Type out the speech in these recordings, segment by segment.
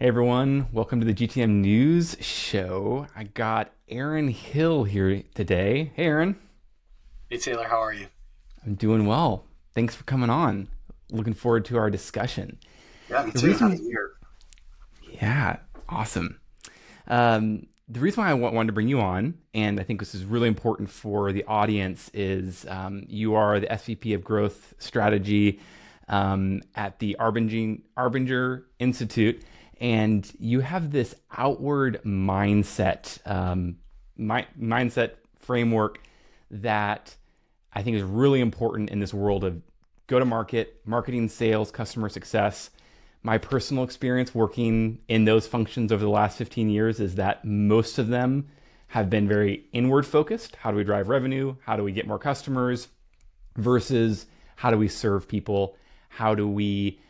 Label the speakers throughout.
Speaker 1: Hey everyone, welcome to the GTM News Show. I got Aaron Hill here today. Hey Aaron,
Speaker 2: Hey Taylor, how are you?
Speaker 1: I'm doing well. Thanks for coming on. Looking forward to our discussion.
Speaker 2: Yeah, me
Speaker 1: The
Speaker 2: too. Happy
Speaker 1: reason,
Speaker 2: New Year.
Speaker 1: yeah, awesome. The reason why wanted to bring you on, and I think this is really important for the audience, is you are the SVP of Growth Strategy at the Arbinger Institute, and you have this outward mindset, mindset framework that I think is really important in this world of go to market, marketing, sales, customer success. My personal experience working in those functions over the last 15 years is that most of them have been very inward focused. How do we drive revenue? How do we get more customers? Versus how do we serve people? How do we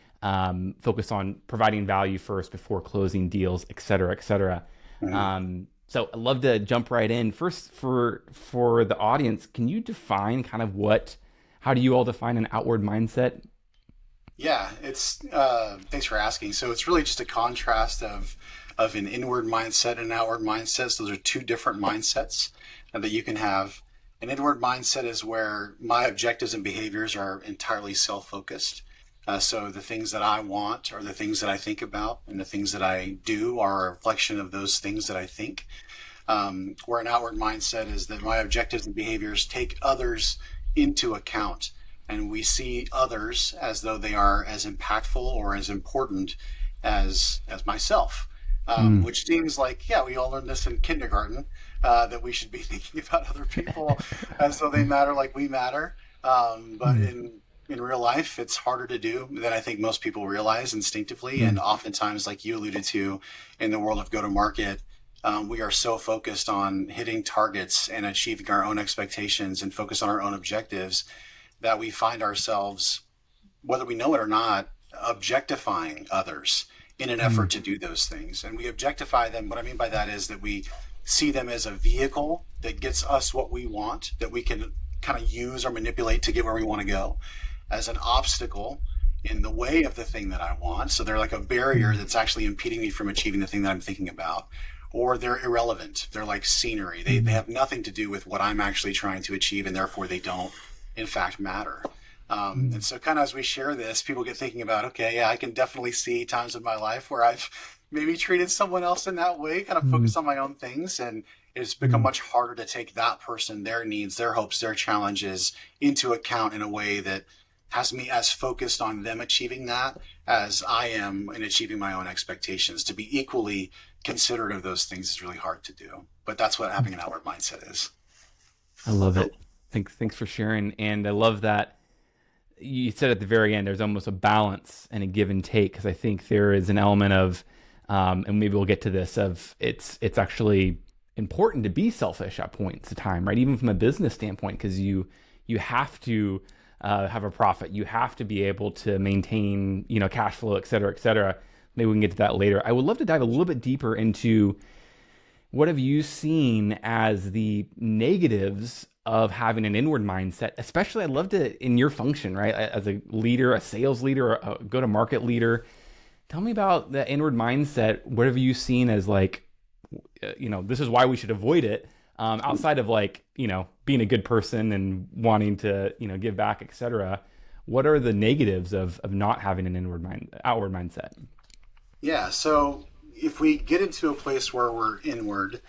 Speaker 1: focus on providing value first before closing deals, et cetera, et cetera.
Speaker 2: Mhm.
Speaker 1: So I'd love to jump right in. First, for the audience, can you define kind of how do you all define an outward mindset?
Speaker 2: Yeah, it's thanks for asking. So it's really just a contrast of an inward mindset and an outward mindset. So those are two different mindsets that you can have. An inward mindset is where my objectives and behaviors are entirely self-focused. So the things that I want are the things that I think about, and the things that I do are a reflection of those things that I think. Where an outward mindset is that my objectives and behaviors take others into account. And we see others as though they are as impactful or as important as myself.
Speaker 1: Mm.
Speaker 2: Which seems like, yeah, we all learned this in kindergarten, that we should be thinking about other people as though they matter like we matter. But
Speaker 1: Mm.
Speaker 2: in real life, it's harder to do than I think most people realize instinctively. And
Speaker 1: Mm.
Speaker 2: oftentimes, like you alluded to, in the world of go to market, we are so focused on hitting targets and achieving our own expectations and focus on our own objectives that we find ourselves, whether we know it or not, objectifying others in an effort
Speaker 1: Mm.
Speaker 2: to do those things. And we objectify them. What I mean by that is that we see them as a vehicle that gets us what we want, that we can kind of use or manipulate to get where we want to go, as an obstacle in the way of the thing that I want. So they're like a barrier
Speaker 1: Mm.
Speaker 2: that's actually impeding me from achieving the thing that I'm thinking about. Or they're irrelevant. They're like scenery. They
Speaker 1: Mm.
Speaker 2: have nothing to do with what I'm actually trying to achieve, and therefore they don't, in fact, matter. And
Speaker 1: Mm.
Speaker 2: so, kind of as we share this, people get thinking about, okay, yeah, I can definitely see times in my life where I've maybe treated someone else in that way, kind of
Speaker 1: Mm.
Speaker 2: focus on my own things, and it's become
Speaker 1: Mm.
Speaker 2: much harder to take that person, their needs, their hopes, their challenges into account in a way that has me as focused on them achieving that as I am in achieving my own expectations. To be equally considerate of those things is really hard to do. But that's what having an outward mindset is.
Speaker 1: I love it. Thanks for sharing. And I love that you said at the very end, there's almost a balance and a give and take, because I think there is an element of, and maybe we'll get to this, of it's actually important to be selfish at points of time, right? Even from a business standpoint, because you have to have a profit, you have to be able to maintain cash flow, et cetera, et cetera. Maybe we can get to that later. I would love to dive a little bit deeper into what have you seen as the negatives of having an inward mindset? Especially, I'd love to, in your function, right, as a leader, a sales leader, a go-to-market leader, tell me about the inward mindset. What have you seen as like, this is why we should avoid it, outside of like, being a good person and wanting to, give back, et cetera. What are the negatives of not having an outward mindset?
Speaker 2: Yeah, so if we get into a place where we're inward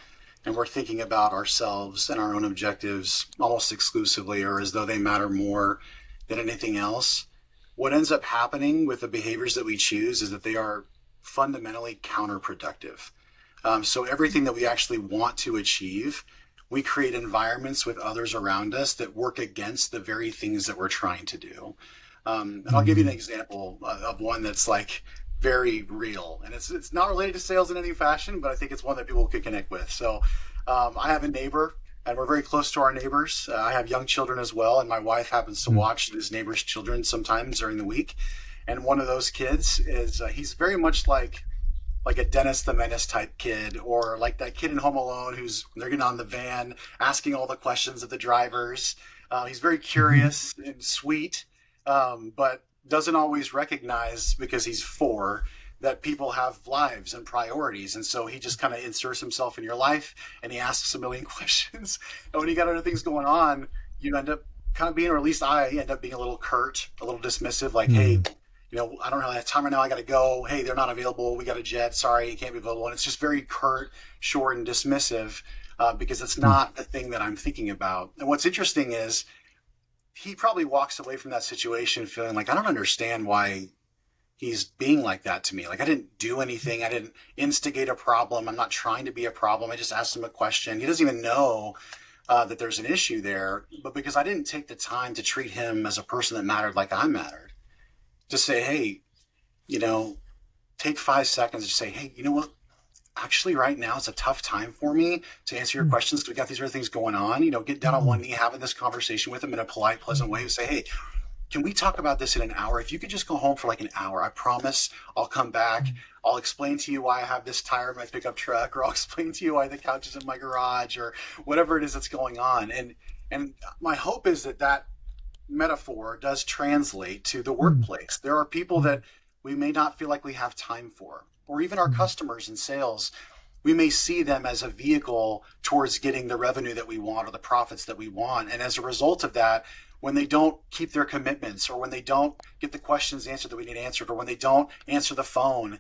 Speaker 2: and we're thinking about ourselves and our own objectives almost exclusively or as though they matter more than anything else, what ends up happening with the behaviors that we choose is that they are fundamentally counterproductive. So everything that we actually want to achieve, we create environments with others around us that work against the very things that we're trying to do. And I'll give you an
Speaker 1: Mm.
Speaker 2: example of one that's like very real, and it's not related to sales in any fashion, but I think it's one that people could connect with. So I have a neighbor, and we're very close to our neighbors. I have young children as well, and my wife happens to
Speaker 1: Mm.
Speaker 2: watch his neighbor's children sometimes during the week. And one of those kids is he's very much like a Dennis the Menace type kid, or like that kid in Home Alone who's they're getting on the van asking all the questions of the drivers. He's very
Speaker 1: Mhm.
Speaker 2: curious and sweet, but doesn't always recognize because he's four that people have lives and priorities. And so he just kind of inserts himself in your life and he asks a million questions. And when you got other things going on, you end up kind of being, or at least I end up being a little curt, a little dismissive, like, hey, I don't really have time right now. I got to go. Hey, they're not available. We got a jet. Sorry, you can't be available. And it's just very curt, short, and dismissive because it's not the thing that I'm thinking about. And what's interesting is he probably walks away from that situation feeling like, I don't understand why he's being like that to me. Like, I didn't do anything. I didn't instigate a problem. I'm not trying to be a problem. I just asked him a question. He doesn't even know that there's an issue there. But because I didn't take the time to treat him as a person that mattered like I mattered, just say, hey, take 5 seconds to say, hey, you know what? Actually, right now, it's a tough time for me to answer your questions because we got these other things going on. Get down on one knee, having this conversation with him in a polite, pleasant way. Say, hey, can we talk about this in an hour? If you could just go home for like an hour, I promise I'll come back. I'll explain to you why I have this tire in my pickup truck, or I'll explain to you why the couch is in my garage, or whatever it is that's going on. And my hope is that metaphor does translate to the workplace. There are people that we may not feel like we have time for, or even our customers in sales. We may see them as a vehicle towards getting the revenue that we want or the profits that we want. And as a result of that, when they don't keep their commitments, or when they don't get the questions answered that we need answered, or when they don't answer the phone,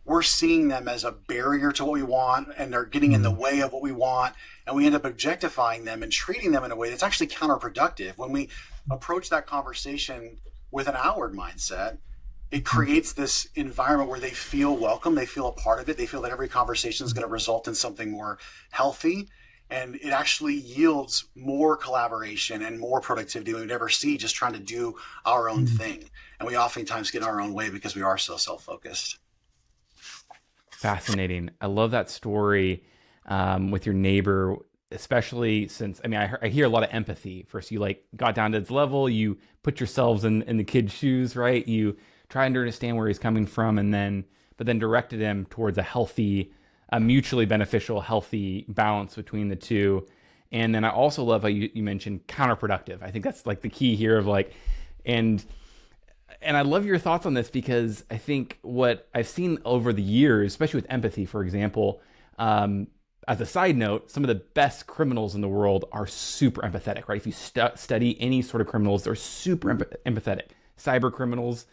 Speaker 2: we're seeing them as a barrier to what we want, and they're getting in the way of what we want. And we end up objectifying them and treating them in a way that's actually counterproductive. When we approach that conversation with an outward mindset, it creates this environment where they feel welcome, they feel a part of it, they feel that every conversation is going to result in something more healthy, and it actually yields more collaboration and more productivity than we'd ever see just trying to do our own thing. And we oftentimes get in our own way because we are so self-focused.
Speaker 1: Fascinating. I love that story with your neighbor, especially since, I hear a lot of empathy. First, you got down to his level, you put yourselves in the kid's shoes, right? You trying to understand where he's coming from, but then directed him towards a mutually beneficial, healthy balance between the two. And then I also love how you mentioned counterproductive. I think that's like the key here of and I love your thoughts on this, because I think what I've seen over the years, especially with empathy, for example, as a side note, some of the best criminals in the world are super empathetic, right? If you study any sort of criminals, they're super empathetic. Cyber criminals,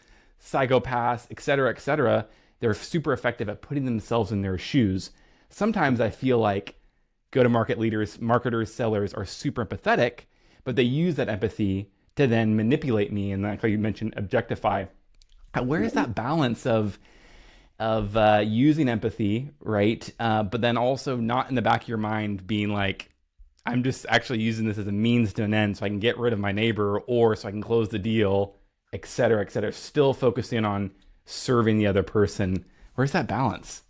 Speaker 1: psychopaths, et cetera, they're super effective at putting themselves in their shoes. Sometimes I feel like go-to-market leaders, marketers, sellers are super empathetic, but they use that empathy to then manipulate me and, like you mentioned, objectify. Where is that balance of using empathy, right? But then also not in the back of your mind being like, I'm just actually using this as a means to an end so I can get rid of my neighbor, or so I can close the deal, et cetera, still focusing on serving the other person. Where's that balance?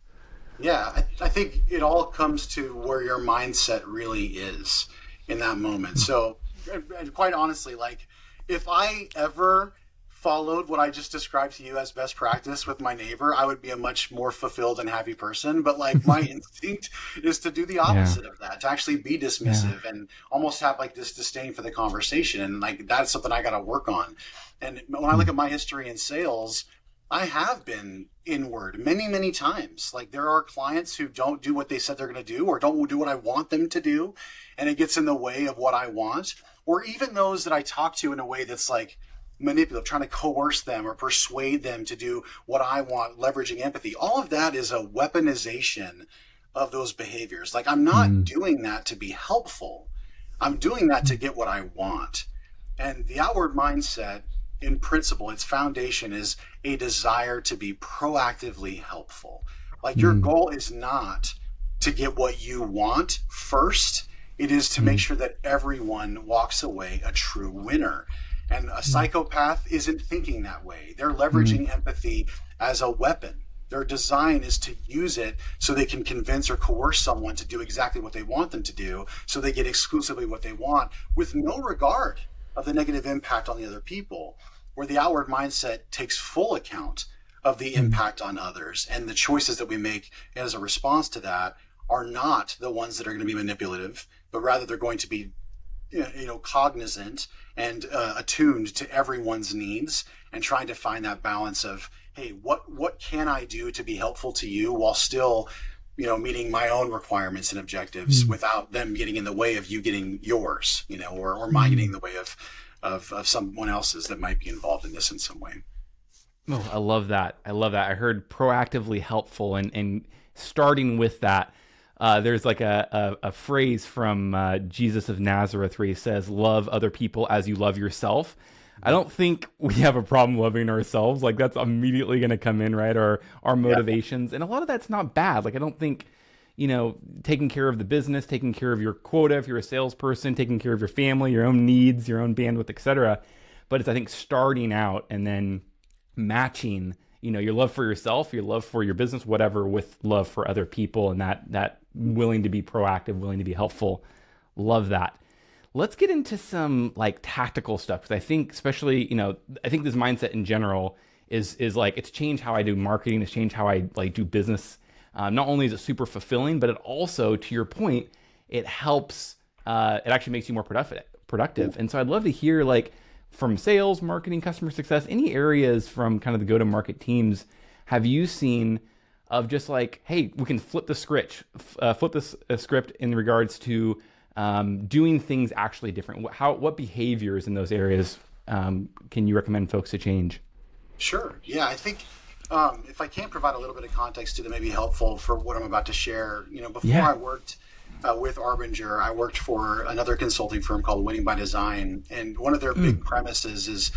Speaker 2: Yeah, I think it all comes to where your mindset really is in that moment. So, and quite honestly, if I ever followed what I just described to you as best practice with my neighbor, I would be a much more fulfilled and happy person. But my instinct is to do the opposite of that, to actually be dismissive and almost have this disdain for the conversation. And that's something I got to work on. And when I look at my history in sales, I have been inward many, many times. There are clients who don't do what they said they're going to do, or don't do what I want them to do, and it gets in the way of what I want. Or even those that I talk to in a way that's manipulative, trying to coerce them or persuade them to do what I want, leveraging empathy. All of that is a weaponization of those behaviors. I'm not doing that to be helpful. I'm doing that to get what I want. And the outward mindset, in principle, its foundation is a desire to be proactively helpful. Your goal is not to get what you want first. It is to make sure that everyone walks away a true winner. And a psychopath isn't thinking that way. They're leveraging empathy as a weapon. Their design is to use it so they can convince or coerce someone to do exactly what they want them to do, so they get exclusively what they want, with no regard of the negative impact on the other people, where the outward mindset takes full account of the impact on others. And the choices that we make as a response to that are not the ones that are going to be manipulative, but rather they're going to be cognizant and attuned to everyone's needs, and trying to find that balance of, hey, what can I do to be helpful to you while still, meeting my own requirements and objectives
Speaker 1: Mm.
Speaker 2: without them getting in the way of you getting yours, or mine getting in
Speaker 1: Mm.
Speaker 2: the way of someone else's that might be involved in this in some way.
Speaker 1: Oh, I love that. I love that. I heard proactively helpful, and starting with that, there's like a phrase from Jesus of Nazareth where he says, "Love other people as you love yourself." I don't think we have a problem loving ourselves. Like that's immediately going to come in, right? Our
Speaker 2: Yeah.
Speaker 1: motivations, and a lot of that's not bad. Like I don't think, taking care of the business, taking care of your quota if you're a salesperson, taking care of your family, your own needs, your own bandwidth, etc. But it's I think starting out and then matching your love for yourself, your love for your business, whatever, with love for other people, and that willing to be proactive, willing to be helpful. Love that. Let's get into some like tactical stuff, because I think especially I think this mindset in general is like it's changed how I do marketing, it's changed how I like do business. Not only is it super fulfilling, but it also, to your point, it helps, it actually makes you more productive. And so I'd love to hear like from sales, marketing, customer success, any areas from kind of the go-to-market teams have you seen of just like, hey, we can flip the script, script in regards to doing things actually different. What behaviors in those areas can you recommend folks to change?
Speaker 2: Sure. Yeah, I think if I can provide a little bit of context that may be helpful for what I'm about to share, before
Speaker 1: Yeah.
Speaker 2: I worked with Arbinger, I worked for another consulting firm called Winning by Design, and one of their big premises is,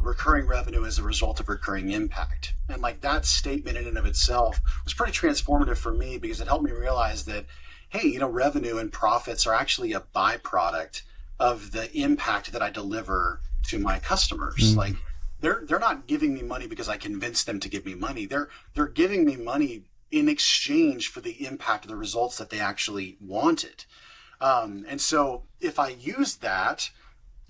Speaker 2: recurring revenue as a result of recurring impact. And like that statement in and of itself was pretty transformative for me because it helped me realize that, hey, revenue and profits are actually a byproduct of the impact that I deliver to my customers. Like they're not giving me money because I convinced them to give me money. They're giving me money in exchange for the impact of the results that they actually wanted. And so if I use that,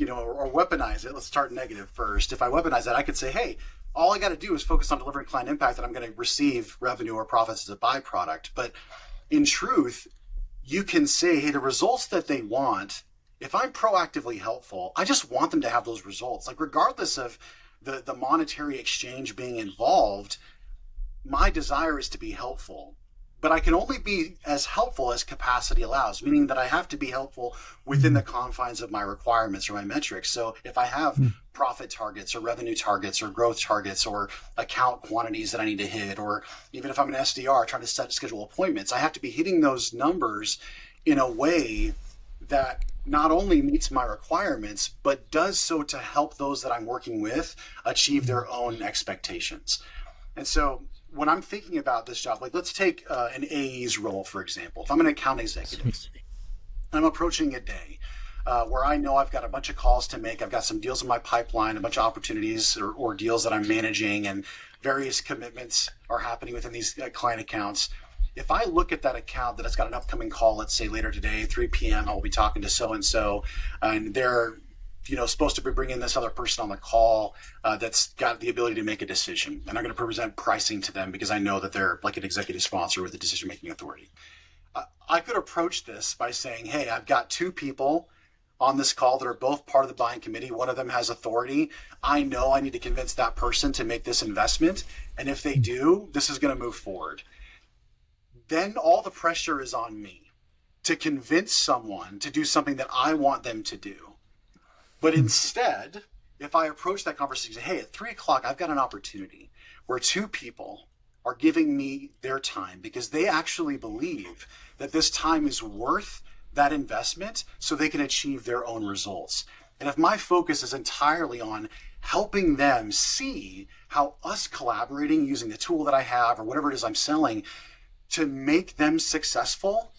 Speaker 2: or weaponize it, let's start negative first. If I weaponize that, I could say, hey, all I got to do is focus on delivering client impact and I'm going to receive revenue or profits as a byproduct. But in truth, you can say, hey, the results that they want, if I'm proactively helpful, I just want them to have those results. Like regardless of the monetary exchange being involved, my desire is to be helpful, but I can only be as helpful as capacity allows, meaning that I have to be helpful within the confines of my requirements or my metrics. So if I have profit targets or revenue targets or growth targets or account quantities that I need to hit, or even if I'm an SDR trying to schedule appointments, I have to be hitting those numbers in a way that not only meets my requirements, but does so to help those that I'm working with achieve their own expectations. And so when I'm thinking about this job, like let's take an AE's role, for example. If I'm an account executive and I'm approaching a day where I know I've got a bunch of calls to make, I've got some deals in my pipeline, a bunch of opportunities or deals that I'm managing, and various commitments are happening within these client accounts. If I look at that account that it's got an upcoming call, let's say later today, 3 p.m., I'll be talking to so-and-so, and they're supposed to be bringing this other person on the call that's got the ability to make a decision. And I'm going to present pricing to them because I know that they're like an executive sponsor with a decision-making authority. I could approach this by saying, hey, I've got 2 people on this call that are both part of the buying committee. One of them has authority. I know I need to convince that person to make this investment. And if they do, this is going to move forward. Then all the pressure is on me to convince someone to do something that I want them to do. But instead, if I approach that conversation, hey, at 3 o'clock, I've got an opportunity where 2 people are giving me their time because they actually believe that this time is worth that investment so they can achieve their own results. And if my focus is entirely on helping them see how us collaborating using the tool that I have or whatever it is I'm selling to make them successful,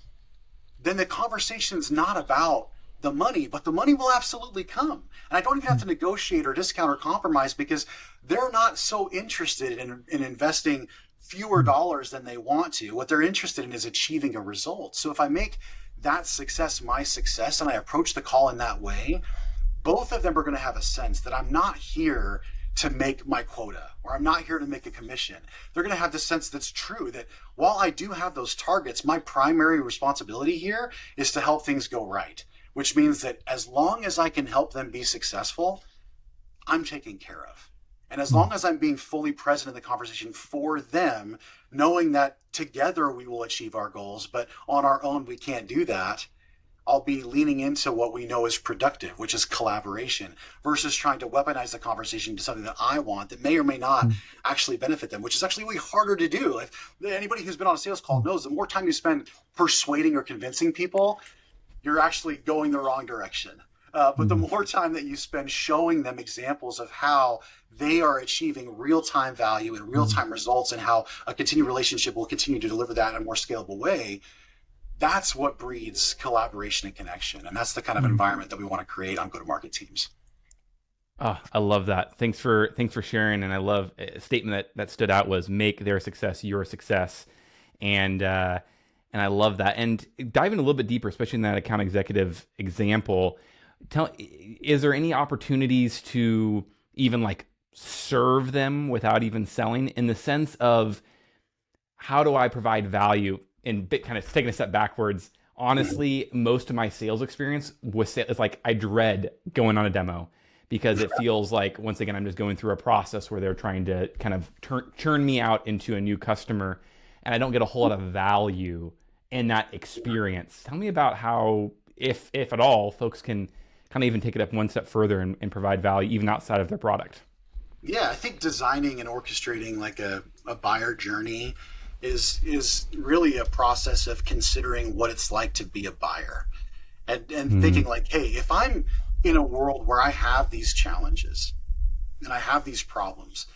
Speaker 2: then the conversation is not about the money, but the money will absolutely come. And I don't even have to negotiate or discount or compromise because they're not so interested in investing fewer dollars than they want to. What they're interested in is achieving a result. So if I make that success my success and I approach the call in that way, both of them are going to have a sense that I'm not here to make my quota or I'm not here to make a commission. They're going to have the sense that's true that while I do have those targets, my primary responsibility here is to help things go right. Which means that as long as I can help them be successful, I'm taken care of. And as long as I'm being fully present in the conversation for them, knowing that together we will achieve our goals, but on our own we can't do that, I'll be leaning into what we know is productive, which is collaboration, versus trying to weaponize the conversation to something that I want that may or may not actually benefit them, which is actually way harder to do. If anybody who's been on a sales call knows, the more time you spend persuading or convincing people, you're actually going the wrong direction. But the more time that you spend showing them examples of how they are achieving real-time value and real-time results, and how a continued relationship will continue to deliver that in a more scalable way, that's what breeds collaboration and connection. And that's the kind of environment that we want to create on go-to-market teams.
Speaker 1: Oh, I love that. Thanks for sharing. And I love a statement that stood out was make their success your success. And I love that. And diving a little bit deeper, especially in that account executive example, is there any opportunities to even like serve them without even selling, in the sense of how do I provide value? And kind of taking a step backwards, honestly, most of my sales experience it's like I dread going on a demo, because it feels like, once again, I'm just going through a process where they're trying to kind of churn me out into a new customer, and I don't get a whole lot of value in that experience. Tell me about how, if at all, folks can kind of even take it up one step further and provide value even outside of their product.
Speaker 2: Yeah, I think designing and orchestrating like a buyer journey is really a process of considering what it's like to be a buyer, and thinking like, hey, if I'm in a world where I have these challenges and I have these problems,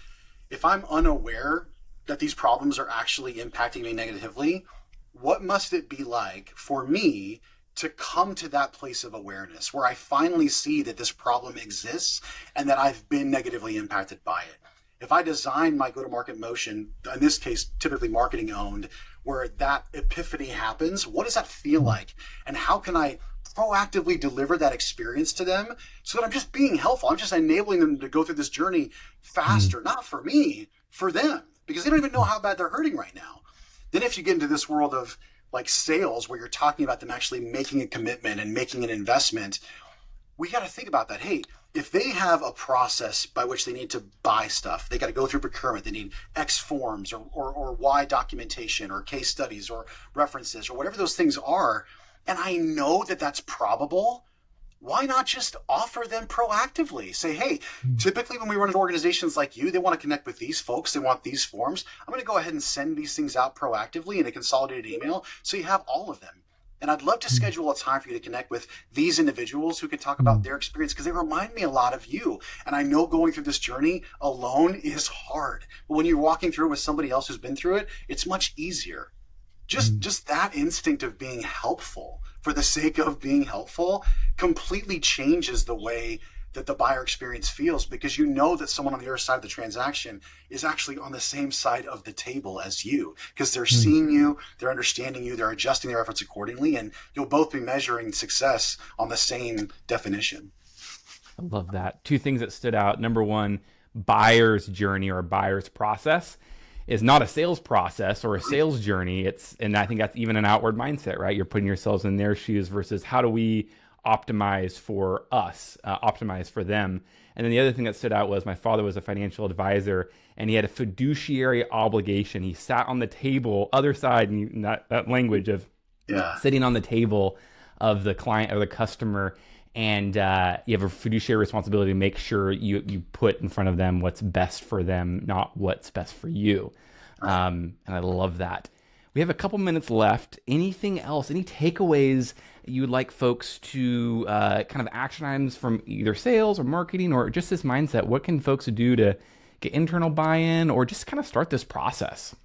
Speaker 2: if I'm unaware that these problems are actually impacting me negatively, what must it be like for me to come to that place of awareness where I finally see that this problem exists and that I've been negatively impacted by it? If I design my go-to-market motion, in this case, typically marketing owned, where that epiphany happens, what does that feel like? And how can I proactively deliver that experience to them so that I'm just being helpful? I'm just enabling them to go through this journey faster, not for me, for them, because they don't even know how bad they're hurting right now. Then if you get into this world of like sales, where you're talking about them actually making a commitment and making an investment, we got to think about that. Hey, if they have a process by which they need to buy stuff, they got to go through procurement, they need X forms or Y documentation or case studies or references or whatever those things are, and I know that that's probable, why not just offer them proactively? Say, hey, typically when we run into organizations like you, they want to connect with these folks, they want these forms. I'm going to go ahead and send these things out proactively in a consolidated email so you have all of them. And I'd love to schedule a time for you to connect with these individuals who can talk about their experience, because they remind me a lot of you. And I know going through this journey alone is hard. But when you're walking through it with somebody else who's been through it, it's much easier. Just that instinct of being helpful for the sake of being helpful completely changes the way that the buyer experience feels, because you know that someone on the other side of the transaction is actually on the same side of the table as you, because they're seeing you, they're understanding you, they're adjusting their efforts accordingly, and you'll both be measuring success on the same definition.
Speaker 1: I love that. Two things that stood out. Number one, buyer's journey or buyer's process is not a sales process or a sales journey. And I think that's even an outward mindset, right? You're putting yourselves in their shoes versus how do we optimize for us, optimize for them. And then the other thing that stood out was my father was a financial advisor, and he had a fiduciary obligation. He sat on the table, other side, and that language of sitting on the table of the client or the customer, and you have a fiduciary responsibility to make sure you put in front of them what's best for them, not what's best for you. And I love that. We have a couple minutes left. Anything else? Any takeaways you would like folks to kind of action items from either sales or marketing or just this mindset? What can folks do to get internal buy-in or just kind of start this process?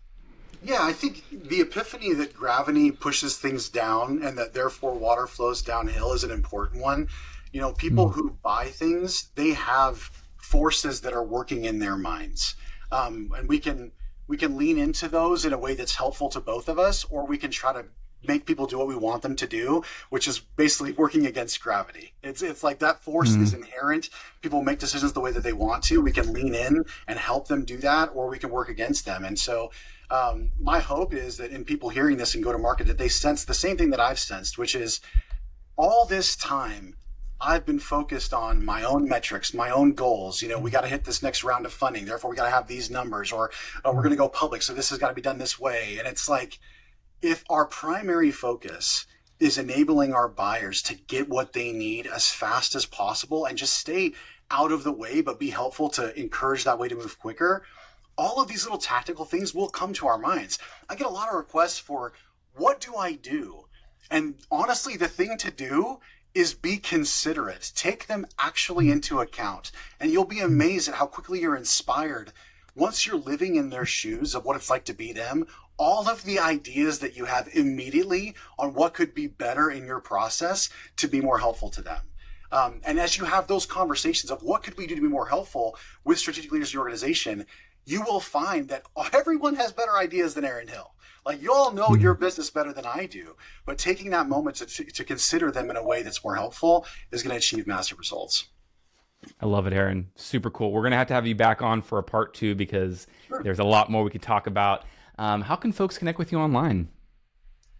Speaker 2: Yeah, I think the epiphany that gravity pushes things down and that therefore water flows downhill is an important one. You know, people who buy things, they have forces that are working in their minds. And we can lean into those in a way that's helpful to both of us, or we can try to make people do what we want them to do, which is basically working against gravity. It's like that force is inherent. People make decisions the way that they want to. We can lean in and help them do that, or we can work against them. And so my hope is that in people hearing this and go to market, that they sense the same thing that I've sensed, which is all this time I've been focused on my own metrics, my own goals. We got to hit this next round of funding. Therefore, we got to have these numbers, or we're going to go public. So this has got to be done this way. And it's like, if our primary focus is enabling our buyers to get what they need as fast as possible and just stay out of the way, but be helpful to encourage that way to move quicker, all of these little tactical things will come to our minds. I get a lot of requests for, what do I do? And honestly, the thing to do is be considerate. Take them actually into account, and you'll be amazed at how quickly you're inspired. Once you're living in their shoes of what it's like to be them, all of the ideas that you have immediately on what could be better in your process to be more helpful to them. And as you have those conversations of what could we do to be more helpful with strategic leaders in your organization, you will find that everyone has better ideas than Aaron Hill. Like, you all know your business better than I do, but taking that moment to consider them in a way that's more helpful is going to achieve massive results.
Speaker 1: I love it, Aaron. Super cool. We're going to have you back on for a part 2 because there's a lot more we could talk about. How can folks connect with you online?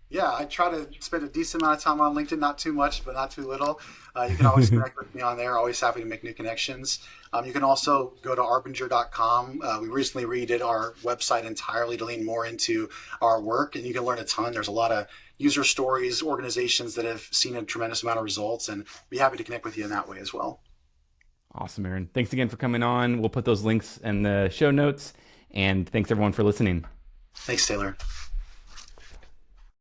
Speaker 2: Yeah, I try to spend a decent amount of time on LinkedIn, not too much, but not too little. You can always connect with me on there. Always happy to make new connections. You can also go to arbinger.com. We recently redid our website entirely to lean more into our work, and you can learn a ton. There's a lot of user stories, organizations that have seen a tremendous amount of results, and be happy to connect with you in that way as well.
Speaker 1: Awesome, Aaron. Thanks again for coming on. We'll put those links in the show notes, and thanks everyone for listening.
Speaker 2: Thanks, Taylor.